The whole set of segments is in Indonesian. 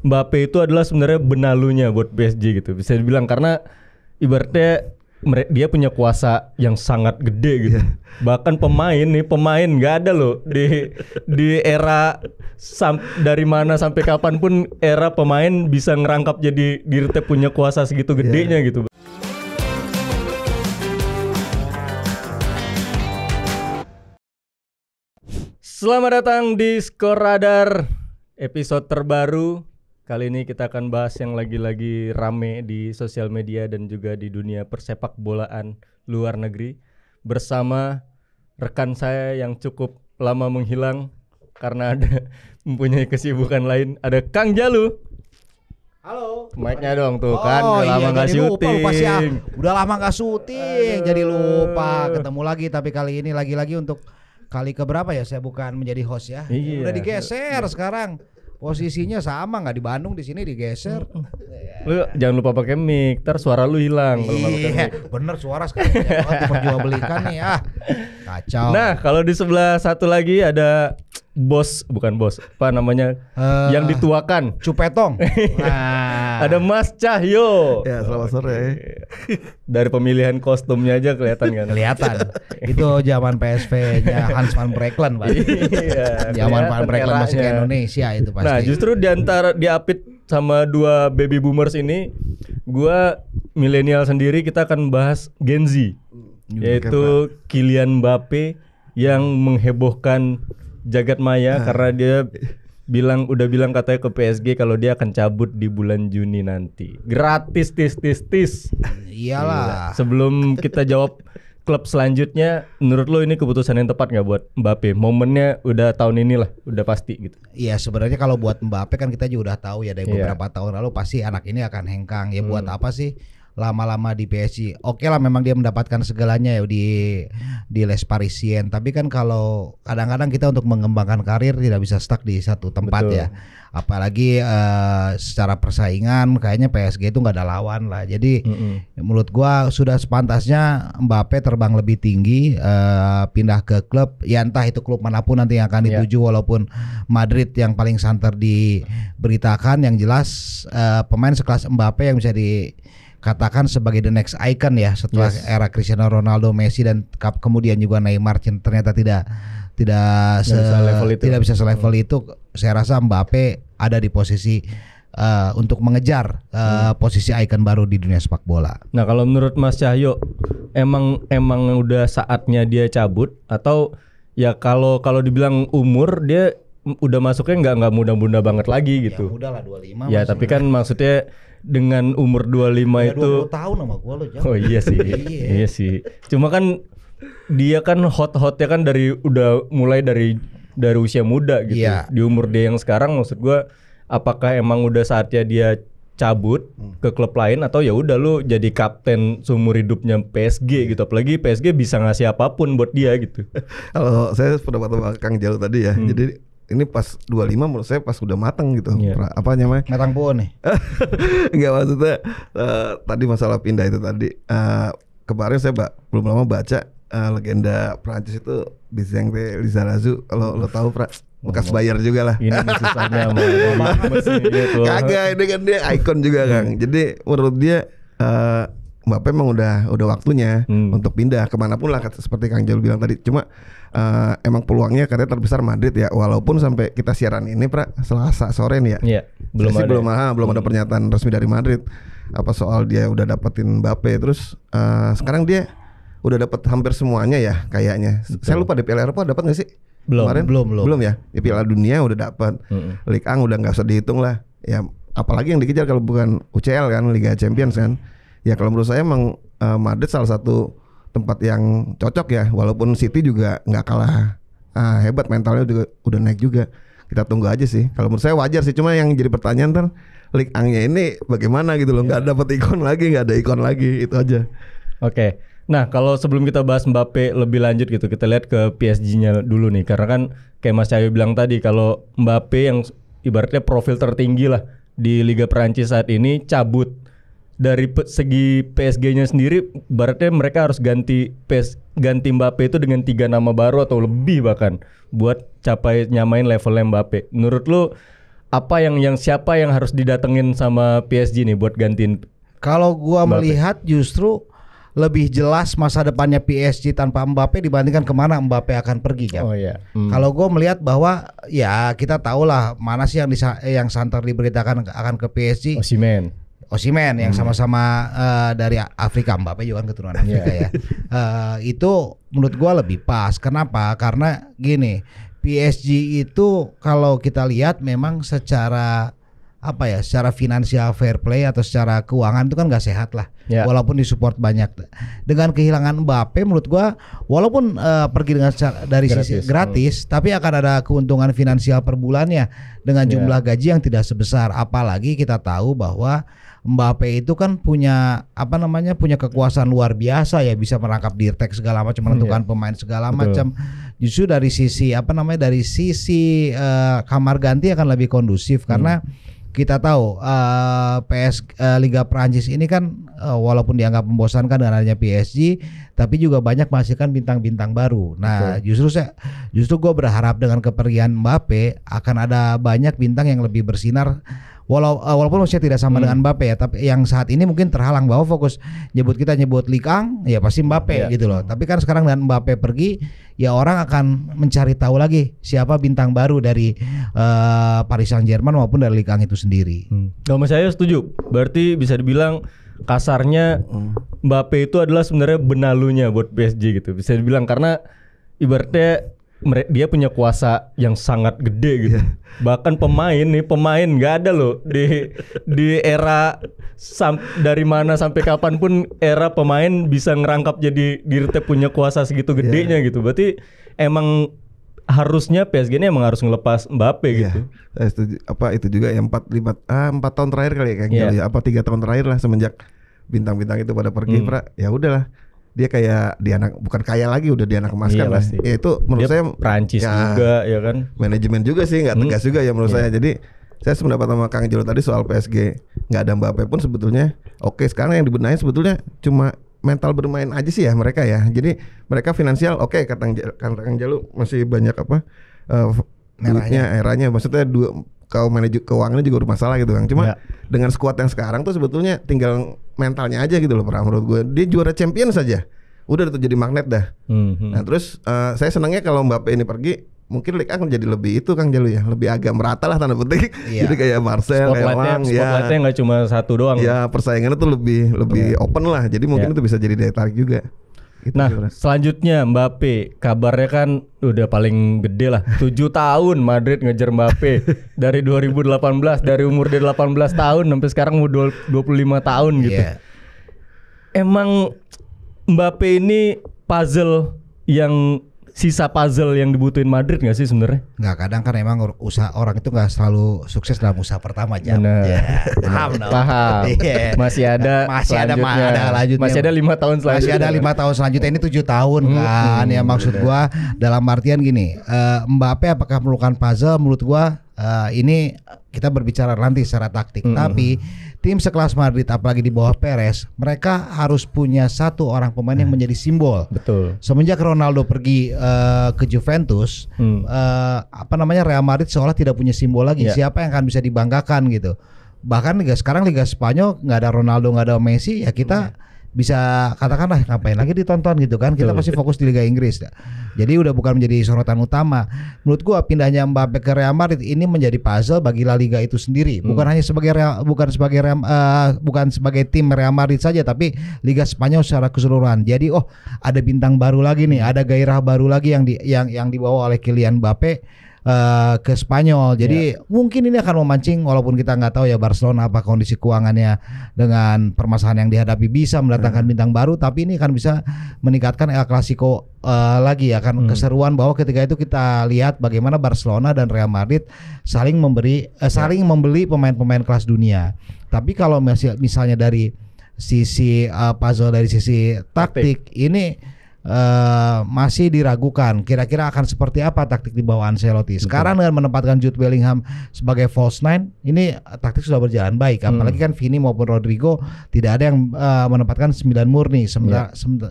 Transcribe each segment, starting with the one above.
Mbappe itu adalah sebenarnya benalunya buat PSG gitu. Bisa dibilang karena ibaratnya dia punya kuasa yang sangat gede gitu. Bahkan pemain nggak ada loh di era dari mana sampai kapanpun era pemain bisa ngerangkap jadi diri punya kuasa segitu gedenya gitu. Selamat datang di Skor Radar episode terbaru. Kali ini kita akan bahas yang lagi-lagi rame di sosial media dan juga di dunia persepak bolaan luar negeri bersama rekan saya yang cukup lama menghilang karena ada mempunyai kesibukan lain. Ada Kang Jalu. Halo. Mic-nya dong tuh kan, udah lama nggak syuting. Udah lama nggak syuting, jadi lupa. Ketemu lagi tapi kali ini lagi-lagi untuk kali keberapa ya saya bukan menjadi host ya. Iya. Udah digeser sekarang. Posisinya sama, nggak di Bandung, di sini digeser. Lu jangan lupa pakai mic, ntar suara lu hilang kalau nggak pakai mic. Bener suara sekarang diperjualbelikan nih kacau. Nah kalau di sebelah satu lagi ada bukan bos, apa namanya yang dituakan, Cupetong. Ada Mas Cahyo. Ya selamat sore. Dari pemilihan kostumnya aja kelihatan kan? Kelihatan. Itu zaman PSV-nya Hans van Brecklen, Pak. Iya. Zaman van Brecklen masih ke Indonesia itu pasti. Nah justru diapit sama dua baby boomers ini, gua milenial sendiri, kita akan bahas Gen Z, yaitu Kylian Mbappe yang menghebohkan jagat maya karena dia udah bilang katanya ke PSG kalau dia akan cabut di bulan Juni nanti. Gratis tis. Iyalah. Sebelum kita jawab klub selanjutnya, menurut lo ini keputusan yang tepat nggak buat Mbappe? Momennya udah tahun inilah, udah pasti gitu. Iya sebenarnya kalau buat Mbappe kan kita juga udah tahu ya dari beberapa tahun lalu pasti anak ini akan hengkang ya. Buat apa sih lama-lama di PSG? Oke lah memang dia mendapatkan segalanya ya di Les Parisiens, tapi kan kalau kadang-kadang kita untuk mengembangkan karir tidak bisa stuck di satu tempat. Betul. Ya. Apalagi secara persaingan kayaknya PSG itu nggak ada lawan lah. Jadi menurut gua sudah sepantasnya Mbappe terbang lebih tinggi, pindah ke klub ya, entah itu klub manapun nanti yang akan dituju. Walaupun Madrid yang paling santer diberitakan, yang jelas pemain sekelas Mbappe yang bisa dikatakan sebagai the next icon ya setelah era Cristiano Ronaldo, Messi dan kemudian juga Neymar ternyata tidak bisa selevel itu. Saya rasa Mbappe ada di posisi untuk mengejar posisi ikon baru di dunia sepak bola. Nah kalau menurut Mas Cahyo, emang udah saatnya dia cabut, atau ya kalau dibilang umur dia udah masuknya nggak muda-muda banget lagi gitu? Ya muda lah 25. Ya tapi kan maksudnya dengan umur 25 ya, itu 20 tahun sama gua lo. Oh iya sih. Iya sih. Cuma kan dia kan hot-hotnya kan udah mulai dari usia muda gitu. Iya. Di umur dia yang sekarang, maksud gua apakah emang udah saatnya dia cabut ke klub lain, atau ya udah lu jadi kapten seumur hidupnya PSG gitu. Apalagi PSG bisa ngasih apapun buat dia gitu. Kalau saya pendapat sama Kang Jalu tadi ya. Jadi ini pas 25 menurut saya pas udah matang gitu. Apa namanya? Matang po nih. Enggak, maksudnya tadi masalah pindah itu tadi. Kemarin saya belum lama baca legenda Prancis itu Bizeng Lizarazu, kalau lo tahu bekas Bayar juga lah. Ini susahnya sama kagak, ini kan dia ikon juga Kang. Jadi menurut dia Mbappe emang udah waktunya untuk pindah kemanapun lah, seperti Kang Jalu bilang tadi. Cuma emang peluangnya katanya terbesar Madrid ya, walaupun sampai kita siaran ini Selasa sore nih ya. Iya, belum ada pernyataan resmi dari Madrid apa soal dia udah dapetin Mbappe. Terus sekarang dia udah dapat hampir semuanya ya kayaknya. Betul. Saya lupa di Piala Eropa dapat nggak sih? Belum ya. Di Piala Dunia udah dapat. Ligue 1 udah nggak usah dihitung lah. Ya apalagi yang dikejar kalau bukan UCL kan, Liga Champions kan. Ya kalau menurut saya emang Madrid salah satu tempat yang cocok ya. Walaupun City juga nggak kalah hebat, mentalnya juga udah naik juga. Kita tunggu aja sih. Kalau menurut saya wajar sih. Cuma yang jadi pertanyaan ntar Ligue 1-nya ini bagaimana gitu loh. Nggak dapat ikon lagi, nggak ada ikon lagi, itu aja. Oke. Nah kalau sebelum kita bahas Mbappe lebih lanjut gitu, kita lihat ke PSG-nya dulu nih. Karena kan kayak Mas Cahyo bilang tadi, kalau Mbappe yang ibaratnya profil tertinggi lah di Liga Perancis saat ini cabut, dari segi PSG-nya sendiri, ibaratnya mereka harus ganti Mbappe itu dengan 3 nama baru atau lebih bahkan buat nyamain levelnya Mbappe. Menurut lu apa yang siapa yang harus didatengin sama PSG nih buat gantiin? Kalau gua melihat justru lebih jelas masa depannya PSG tanpa Mbappe dibandingkan kemana Mbappe akan pergi kan. Oh iya. Kalau gue melihat bahwa ya kita tahulah mana sih yang santer diberitakan akan ke PSG. Osimhen yang sama-sama dari Afrika, Mbappe juga kan keturunan Afrika ya. Itu menurut gue lebih pas. Kenapa? Karena gini, PSG itu kalau kita lihat memang secara secara finansial fair play atau secara keuangan itu kan nggak sehat lah, walaupun disupport banyak. Dengan kehilangan Mbappe menurut gua walaupun pergi dengan dari sisi gratis, tapi akan ada keuntungan finansial per bulannya dengan jumlah gaji yang tidak sebesar. Apalagi kita tahu bahwa Mbappe itu kan punya punya kekuasaan luar biasa ya, bisa merangkap dirtek segala macam, menentukan pemain segala macam. Justru dari sisi dari sisi kamar ganti akan lebih kondusif karena kita tahu Liga Prancis ini kan walaupun dianggap membosankan dengan adanya PSG, tapi juga banyak menghasilkan bintang-bintang baru. Nah, justru gue berharap dengan kepergian Mbappe akan ada banyak bintang yang lebih bersinar. Walaupun maksudnya tidak sama dengan Mbappe ya, tapi yang saat ini mungkin terhalang bahwa fokus nyebut Ligue 1 ya pasti Mbappe gitu loh. Tapi kan sekarang dengan Mbappe pergi, ya orang akan mencari tahu lagi siapa bintang baru dari Paris Saint-Germain maupun dari Ligue 1 itu sendiri. Kalau saya setuju. Berarti bisa dibilang kasarnya Mbappe itu adalah sebenarnya benalunya buat PSG gitu. Bisa dibilang karena ibaratnya dia punya kuasa yang sangat gede gitu. Bahkan pemain nggak ada loh di era dari mana sampai kapanpun era pemain bisa ngerangkap jadi Dirte punya kuasa segitu gedenya gitu. Berarti emang harusnya PSG ini emang harus ngelepas Mbappe gitu. Saya setuju. Itu juga yang 4 tahun terakhir kali ya kayaknya 3 tahun terakhir lah semenjak bintang-bintang itu pada pergi, ya udahlah. Dia kayak bukan kaya lagi, udah dianak-emaskan lah. Ya itu menurut saya Prancis juga ya kan. Manajemen juga sih nggak tegas juga ya menurut saya. Jadi saya sependapat sama Kang Jelo tadi soal PSG nggak ada Mbappe pun sebetulnya oke. Sekarang yang dibenahin sebetulnya cuma mental bermain aja sih ya mereka ya. Jadi mereka finansial oke, kata Kang Jelo masih banyak eranya. Maksudnya kalau manajer keuangannya juga bermasalah gitu Kang. Cuma dengan skuad yang sekarang tuh sebetulnya tinggal mentalnya aja gitu loh menurut gue. Dia juara champion saja udah tuh jadi magnet dah. Nah terus saya senangnya kalau Mbappe ini pergi, mungkin Ligue 1 akan jadi lebih itu Kang Jalu ya, lebih agak merata lah tanda petik. Jadi kayak Marcel, spotlightnya nggak cuma satu doang. Ya persaingannya tuh lebih open lah. Jadi mungkin itu bisa jadi daya tarik juga. Gitu, selanjutnya Mbappe, kabarnya kan udah paling gede lah, 7 tahun Madrid ngejar Mbappe dari 2018, dari umur dia 18 tahun sampai sekarang udah 25 tahun gitu. Emang Mbappe ini sisa puzzle yang dibutuhin Madrid nggak sih sebenarnya? Nggak, kadang kan emang usaha orang itu nggak selalu sukses dalam usaha pertama aja. Paham. Masih ada lanjutnya. Masih ada 5 tahun selanjutnya. Masih ada 5 tahun selanjutnya, ini 7 tahun kan. Ya maksud gua dalam artian gini, Mbappe apakah memerlukan puzzle? Menurut gua ini kita berbicara nanti secara taktik. Tapi tim sekelas Madrid apalagi di bawah Perez, mereka harus punya satu orang pemain yang menjadi simbol. Betul. Semenjak Ronaldo pergi ke Juventus, Real Madrid seolah tidak punya simbol lagi. Siapa yang akan bisa dibanggakan gitu. Bahkan sekarang Liga Spanyol nggak ada Ronaldo, nggak ada Messi, ya kita bisa katakanlah ngapain lagi ditonton gitu kan. Kita pasti fokus di Liga Inggris. Jadi udah bukan menjadi sorotan utama. Menurut gua pindahnya Mbappe ke Real Madrid ini menjadi puzzle bagi La Liga itu sendiri. Bukan hanya bukan sebagai tim Real Madrid saja, tapi Liga Spanyol secara keseluruhan. Jadi ada bintang baru lagi nih, ada gairah baru lagi yang dibawa oleh Kylian Mbappe ke Spanyol. Jadi mungkin ini akan memancing, walaupun kita nggak tahu ya Barcelona apa kondisi keuangannya dengan permasalahan yang dihadapi, bisa mendatangkan bintang baru, tapi ini akan bisa meningkatkan El Clasico lagi, akan keseruan bahwa ketika itu kita lihat bagaimana Barcelona dan Real Madrid saling membeli pemain-pemain kelas dunia. Tapi kalau misalnya dari sisi puzzle, dari sisi taktik ini masih diragukan kira-kira akan seperti apa taktik di bawah Ancelotti. Sekarang dengan menempatkan Jude Bellingham sebagai false nine, ini taktik sudah berjalan baik. Apalagi kan Vini maupun Rodrigo tidak ada yang menempatkan 9 murni.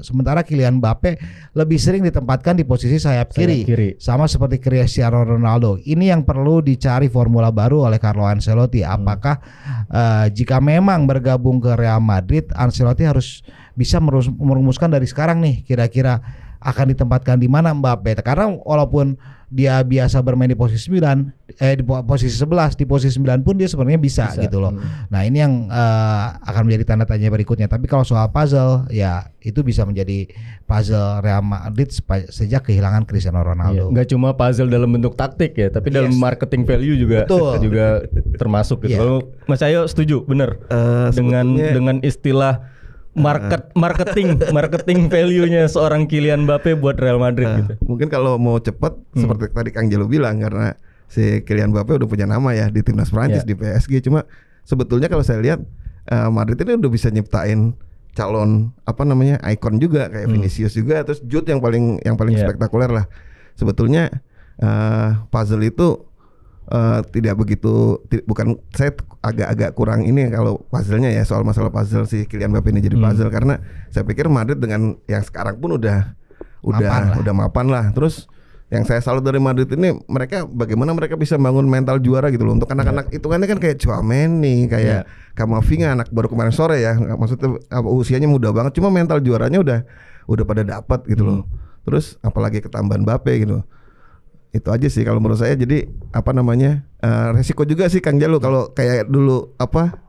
Sementara Kylian Mbappe lebih sering ditempatkan di posisi sayap kiri, sama seperti Cristiano Ronaldo. Ini yang perlu dicari formula baru oleh Carlo Ancelotti. Apakah jika memang bergabung ke Real Madrid, Ancelotti harus bisa merumuskan dari sekarang nih kira-kira akan ditempatkan di mana Mbappe. Karena walaupun dia biasa bermain di posisi 9, di posisi 11, di posisi 9 pun dia sebenarnya bisa gitu loh. Nah, ini yang akan menjadi tanda tanya berikutnya. Tapi kalau soal puzzle, ya itu bisa menjadi puzzle Real Madrid sejak kehilangan Cristiano Ronaldo. Nggak cuma puzzle dalam bentuk taktik ya, tapi dalam marketing value juga juga termasuk gitu. Kalau Mas Ayo setuju, bener dengan istilah marketing value-nya seorang Kylian Mbappe buat Real Madrid gitu. Mungkin kalau mau cepat seperti tadi Kang Jelo bilang, karena si Kylian Mbappe udah punya nama ya di timnas Prancis, di PSG. Cuma sebetulnya kalau saya lihat Madrid ini udah bisa nyiptain calon ikon juga kayak Vinicius juga, terus Jude yang paling spektakuler lah. Sebetulnya puzzle itu tidak begitu, bukan, saya agak kurang ini kalau puzzle-nya ya, soal masalah puzzle si Kylian Mbappe ini jadi puzzle, karena saya pikir Madrid dengan yang sekarang pun udah mapan lah. Terus yang saya salut dari Madrid ini, bagaimana mereka bisa bangun mental juara gitu loh. Untuk anak-anak hitungannya kan kayak Tchouaméni, kayak Camavinga, anak baru kemarin sore ya, maksudnya usianya muda banget, cuma mental juaranya udah pada dapat gitu loh. Terus apalagi ketambahan Mbappe gitu. Itu aja sih kalau menurut saya. Jadi resiko juga sih Kang Jalu kalau kayak dulu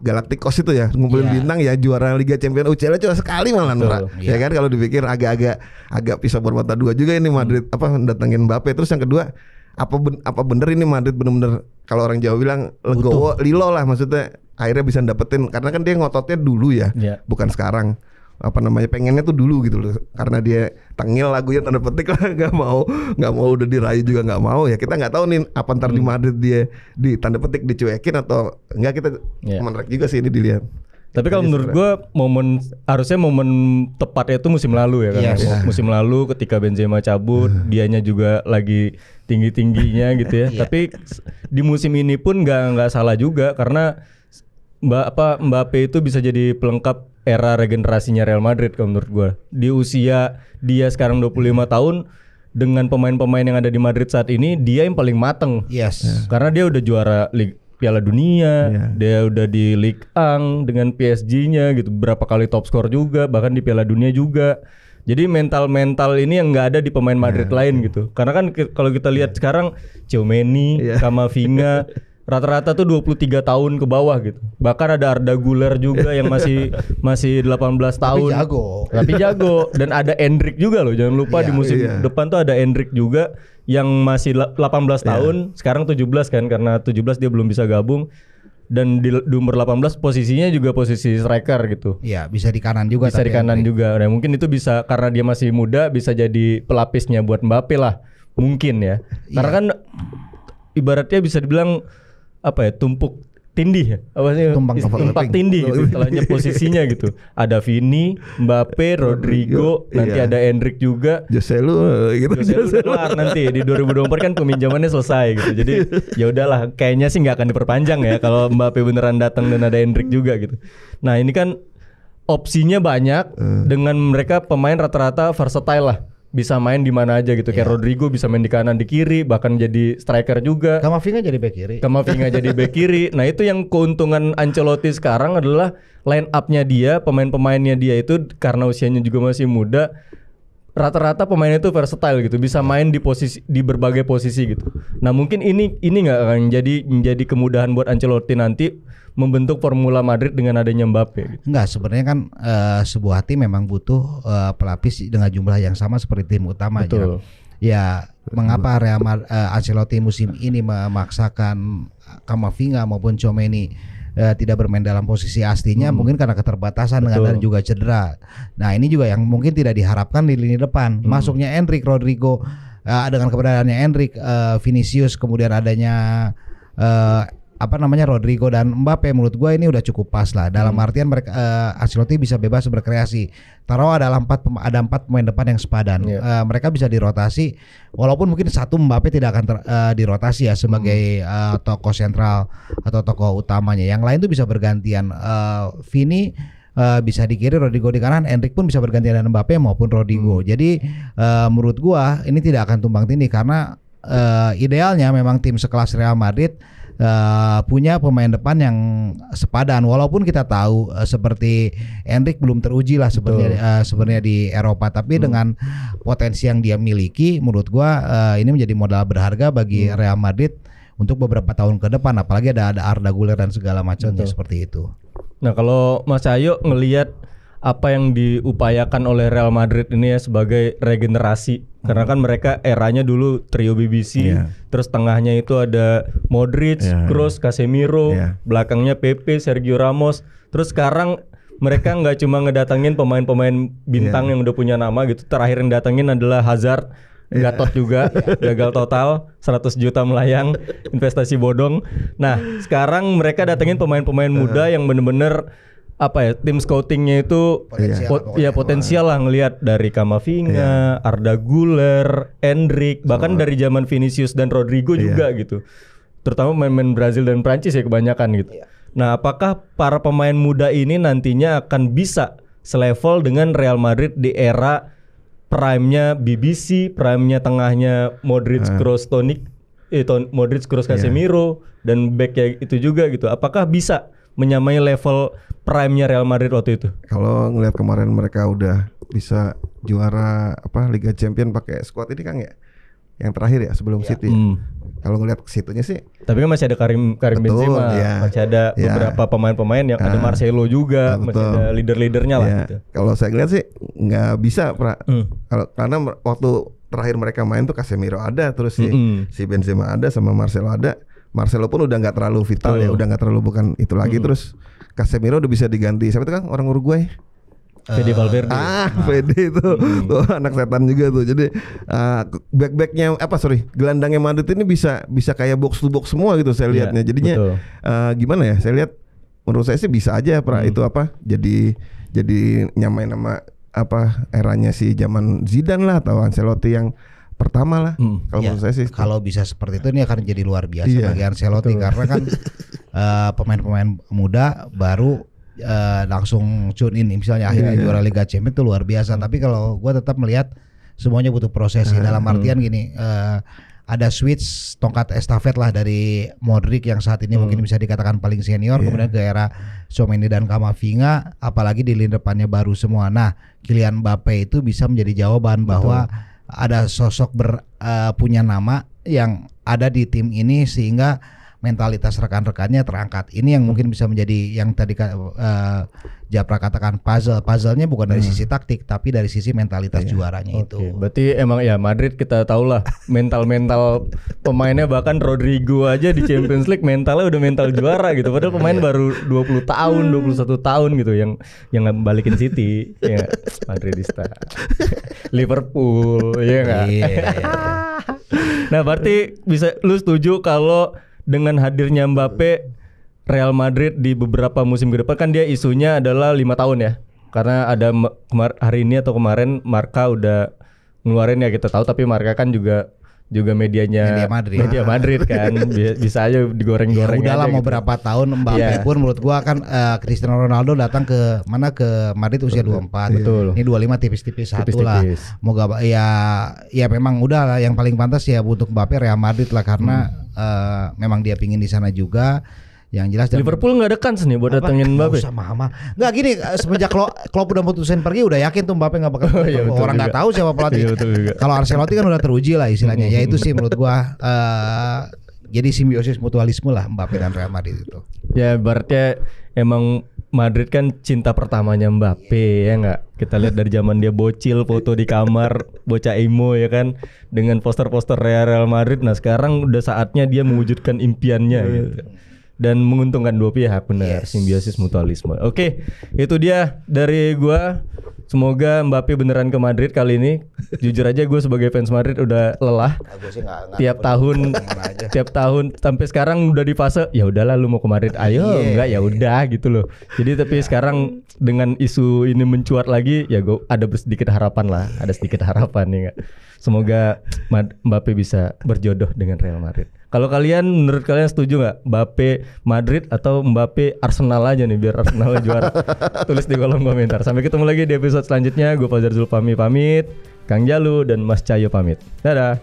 Galacticos itu ya ngumpulin bintang ya, juara Liga Champions UCL cuma sekali malah ya kan. Kalau dipikir agak pisau bermata dua juga ini Madrid mendatangin Mbappe. Terus yang kedua, apa bener ini Madrid bener-bener kalau orang Jawa bilang legowo lilo lah, maksudnya akhirnya bisa dapetin, karena kan dia ngototnya dulu ya, bukan sekarang. Pengennya tuh dulu gitu loh, karena dia tengil lagunya tanda petik lah, nggak mau udah dirayu juga nggak mau ya. Kita nggak tahu nih apa ntar di Madrid dia di tanda petik dicuekin atau enggak, kita menarik juga sih ini dilihat. Tapi kalau menurut gue harusnya momen tepatnya itu musim lalu ya kan. Musim lalu ketika Benzema cabut, dianya juga lagi tinggi-tingginya gitu ya. Tapi di musim ini pun nggak salah juga, karena Mbappe itu bisa jadi pelengkap era regenerasinya Real Madrid kalau menurut gue. Di usia dia sekarang 25 tahun, dengan pemain-pemain yang ada di Madrid saat ini, dia yang paling mateng. Karena dia udah juara Piala Dunia, dia udah di Ligue 1 dengan PSG-nya gitu, berapa kali top skor juga, bahkan di Piala Dunia juga. Jadi mental ini yang nggak ada di pemain Madrid lain gitu. Karena kan kalau kita lihat sekarang Tchouaméni, Camavinga rata-rata tuh 23 tahun ke bawah gitu. Bahkan ada Arda Güler juga yang masih 18 tahun. Tapi jago. Dan ada Endrick juga loh. Jangan lupa di musim depan tuh ada Endrick juga yang masih 18 tahun, sekarang 17 kan, karena 17 dia belum bisa gabung. Dan di umur 18 posisinya juga posisi striker gitu. Iya, bisa di kanan juga. Bisa di kanan juga. Nah, mungkin itu bisa, karena dia masih muda, bisa jadi pelapisnya buat Mbappe lah. Mungkin ya. Karena kan ibaratnya bisa dibilang tumpuk tindih ya, tumpak tindih gitu istilahnya posisinya gitu. Ada Vini, Mbappe, Rodrigo, nanti ada Endrick juga. Joselu udah kelar nanti di 2024 kan peminjamannya selesai gitu. Jadi ya udahlah, kayaknya sih nggak akan diperpanjang ya kalau Mbappe beneran datang dan ada Endrick juga gitu. Nah, ini kan opsinya banyak, dengan mereka pemain rata-rata versatile lah. Bisa main di mana aja gitu. Kayak Rodrigo bisa main di kanan, di kiri, bahkan jadi striker juga. Camavinga jadi bek kiri. Nah, itu yang keuntungan Ancelotti sekarang adalah line up-nya dia, pemain-pemainnya dia itu karena usianya juga masih muda, rata-rata pemainnya itu versatile gitu, bisa main di berbagai posisi gitu. Nah, mungkin ini nggak akan menjadi kemudahan buat Ancelotti nanti membentuk formula Madrid dengan adanya Mbappe gitu. Enggak, sebenarnya kan sebuah tim memang butuh pelapis dengan jumlah yang sama seperti tim utama. Betul. Ya, mengapa Ancelotti musim ini memaksakan Camavinga maupun Tchouaméni tidak bermain dalam posisi aslinya? Mungkin karena keterbatasan dengan dan juga cedera. Nah, ini juga yang mungkin tidak diharapkan di lini depan. Masuknya Endrick, Rodrigo, dengan keberadaannya Endrick, Vinicius, kemudian adanya Rodrigo dan Mbappe menurut gue ini udah cukup pas lah. Dalam artian mereka Ancelotti bisa bebas berkreasi. Taruh ada 4 pemain depan yang sepadan. Mereka bisa dirotasi walaupun mungkin satu Mbappe tidak akan dirotasi ya sebagai tokoh sentral atau tokoh utamanya. Yang lain tuh bisa bergantian. Vini bisa di kiri, Rodrigo di kanan, Endrick pun bisa bergantian dengan Mbappe maupun Rodrigo. Jadi menurut gua ini tidak akan tumbang tindih karena idealnya memang tim sekelas Real Madrid punya pemain depan yang sepadan. Walaupun kita tahu seperti Endrick belum teruji lah sebenarnya di Eropa, tapi dengan potensi yang dia miliki, menurut gua ini menjadi modal berharga bagi Real Madrid untuk beberapa tahun ke depan. Apalagi ada Arda Güler dan segala macamnya seperti itu. Nah kalau Mas Cahyo ngelihat apa yang diupayakan oleh Real Madrid ini ya sebagai regenerasi, karena kan mereka eranya dulu trio BBC, terus tengahnya itu ada Modric, Kroos, Casemiro, belakangnya Pepe, Sergio Ramos, terus sekarang mereka nggak cuma ngedatengin pemain-pemain bintang yang udah punya nama gitu, terakhir yang datengin adalah Hazard, gatot juga, gagal total, 100 juta melayang, investasi bodong. Nah sekarang mereka datengin pemain-pemain muda yang bener-bener tim scoutingnya itu potensial lah, ngelihat dari Camavinga, Arda Güler, Endrick, bahkan dari zaman Vinicius dan Rodrigo juga gitu. Terutama pemain Brazil dan Prancis ya kebanyakan gitu. Nah, apakah para pemain muda ini nantinya akan bisa selevel dengan Real Madrid di era prime-nya BBC, prime-nya tengahnya Modric, Kroos, Modric, Kroos, Casemiro dan back-nya itu juga gitu. Apakah bisa menyamai level prime-nya Real Madrid waktu itu? Kalau ngelihat kemarin mereka udah bisa juara Liga Champion pakai squad ini Kang ya. Yang terakhir ya sebelum City. Kalau ngelihat ke situnya sih. Tapi kan masih ada Karim Benzema, masih ada beberapa pemain-pemain yang ada Marcelo juga, masih ada leader-leadernya lah gitu. Kalau saya ngelihat sih nggak bisa, karena waktu terakhir mereka main tuh Casemiro ada, terus si Benzema ada sama Marcelo ada. Marcelo pun udah nggak terlalu vital ya, udah nggak terlalu bukan itu lagi. Terus Casemiro udah bisa diganti siapa itu Kang, orang Uruguay? Fede Valverde. Fede itu tuh anak setan juga tuh. Jadi back-backnya gelandangnya Madrid ini bisa kayak box to box semua gitu saya lihatnya. Jadinya gimana ya? Saya lihat menurut saya sih bisa aja itu jadi nyamain nama eranya si zaman Zidane lah atau Ancelotti yang pertama lah. Kalau menurut saya sih kalau bisa seperti itu ini akan jadi luar biasa bagi Ancelotti karena kan pemain-pemain muda baru langsung tune in misalnya akhirnya juara Liga Champions itu luar biasa. Tapi kalau gue tetap melihat semuanya butuh proses dalam artian gini, ada switch tongkat estafet lah dari Modric yang saat ini mungkin bisa dikatakan paling senior kemudian ke era Tchouaméni dan Camavinga, apalagi di lini depannya baru semua. Nah Kylian Mbappe itu bisa menjadi jawaban bahwa ada sosok punya nama yang ada di tim ini sehingga mentalitas rekan-rekannya terangkat. Ini yang mungkin bisa menjadi yang tadi Japra katakan puzzle-nya bukan dari sisi taktik tapi dari sisi mentalitas juaranya itu. Berarti emang ya Madrid kita tahu lah mental pemainnya, bahkan Rodrigo aja di Champions League mentalnya udah mental juara gitu. Padahal pemain baru 20 tahun, 21 tahun gitu yang balikin City ya Madridista. Liverpool ya enggak? Nah, berarti bisa lu setuju kalau dengan hadirnya Mbappe, Real Madrid di beberapa musim ke depan kan dia isunya adalah 5 tahun ya. Karena ada hari ini atau kemarin Marca udah ngeluarin ya kita tahu, tapi Marca kan juga media Madrid kan bisa aja digoreng-goreng. Udah lah mau berapa tahun Mbappe pun menurut gua kan Cristiano Ronaldo datang ke Madrid usia 24. Betul. Ini 25 tipis-tipis satu lah. Moga ya memang udah lah yang paling pantas ya untuk Mbappe Real Madrid lah karena memang dia pingin di sana juga. Yang jelas Liverpool nggak ada kans nih buat datengin Mbappe. Sama nggak gini semenjak Klopp udah putusin pergi udah yakin tuh Mbappe nggak bakal orang nggak tahu siapa pelatih. Kalau Ancelotti kan udah teruji lah istilahnya. Ya itu sih menurut gua jadi simbiosis mutualisme lah Mbappe dan Real Madrid itu. Ya berarti emang Madrid kan cinta pertamanya Mbappe ya nggak? Kita lihat dari zaman dia bocil foto di kamar bocah emo ya kan dengan poster-poster Real Madrid. Nah sekarang udah saatnya dia mewujudkan impiannya gitu. dan menguntungkan dua pihak, benar. Simbiosis mutualisme. Oke, itu dia dari gua. Semoga Mbappe beneran ke Madrid kali ini. Jujur aja gue sebagai fans Madrid udah lelah. Tiap tahun sampai sekarang udah di fase ya udahlah lu mau ke Madrid ayo, enggak ya udah gitu loh. Jadi tapi sekarang dengan isu ini mencuat lagi ya gue ada sedikit harapan lah, ada sedikit harapan ya enggak. Semoga Mbappe bisa berjodoh dengan Real Madrid. Kalau menurut kalian setuju nggak Mbappe Madrid atau Mbappe Arsenal aja nih biar Arsenal juara? Tulis di kolom komentar. Sampai ketemu lagi di episode selanjutnya. Gue Fajar Zulfami pamit, Kang Jalu dan Mas Cahyo pamit. Dadah.